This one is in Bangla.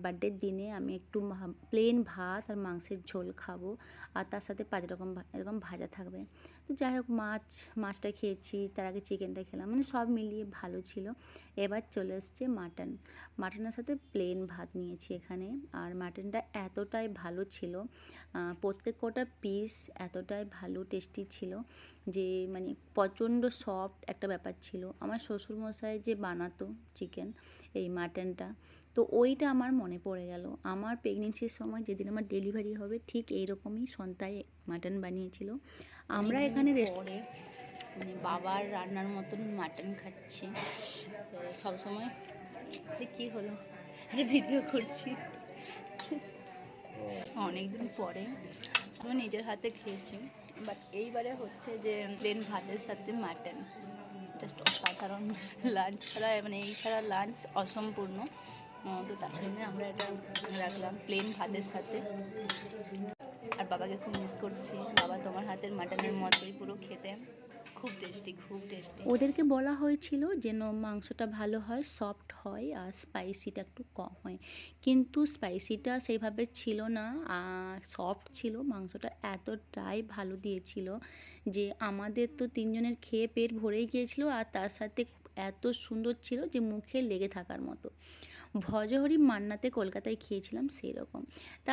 বার্থডের দিনে আমি একটু প্লেন ভাত আর মাংসের ঝোল খাবো, আর তার সাথে 5 রকম এরকম ভাজা থাকবে। তো যাই হোক, মাছটা খেয়েছি, তার আগে চিকেনটা খেলাম, মানে সব মিলিয়ে ভালো ছিল। এবার চলে এসছে মাটনের সাথে প্লেন ভাত নিয়েছি এখানে। আর মাটনটা এতটাই ভালো ছিল, প্রত্যেক কটা পিস এতটাই ভালো টেস্টি ছিল যে মানে প্রচণ্ড সফট একটা ব্যাপার ছিল। আমার শ্বশুরমশাই যে বানাতো চিকেন এই মাটনটা, তো ওইটা আমার মনে পড়ে গেল। আমার প্রেগনেন্সির সময় যেদিন আমার ডেলিভারি হবে ঠিক এইরকমই সন্তায় মাটন বানিয়েছিল। আমরা এখানে মানে বাবার রান্নার মতন মাটন খাচ্ছি সবসময়। কী হলো, ভিডিও করছি অনেকদিন পরে আমি নিজের হাতে খেয়েছি, বাট এইবারে হচ্ছে যে প্লেন ভাতের সাথে মাটন, জাস্ট অসাধারণ। লাঞ্চ ছাড়া মানে এই ছাড়া লাঞ্চ অসম্পূর্ণ। তো তার জন্য আমরা এটা রাখলাম প্লেন ভাতের সাথে। আর বাবাকে খুব মিস করছি, বাবা তোমার হাতের মাটনের মতোই পুরো খেতে, খুব টেস্টি খুব টেস্টি। ওদেরকে বলা হয়েছিল যেন মাংসটা ভালো হয়, সফট হয় আর স্পাইসিটা একটু কম হয়, কিন্তু স্পাইসিটা সেইভাবে ছিল না, সফট ছিল। মাংসটা এতটাই ভালো দিয়েছিল যে আমাদের তো 3 জনের খেয়ে পেট ভরেই গিয়েছিল, আর তার সাথে এত সুন্দর ছিল যে মুখে লেগে থাকার মতো। ভজহরি মান্নাতে কলকাতায় খেয়েছিলাম সেই রকম। তা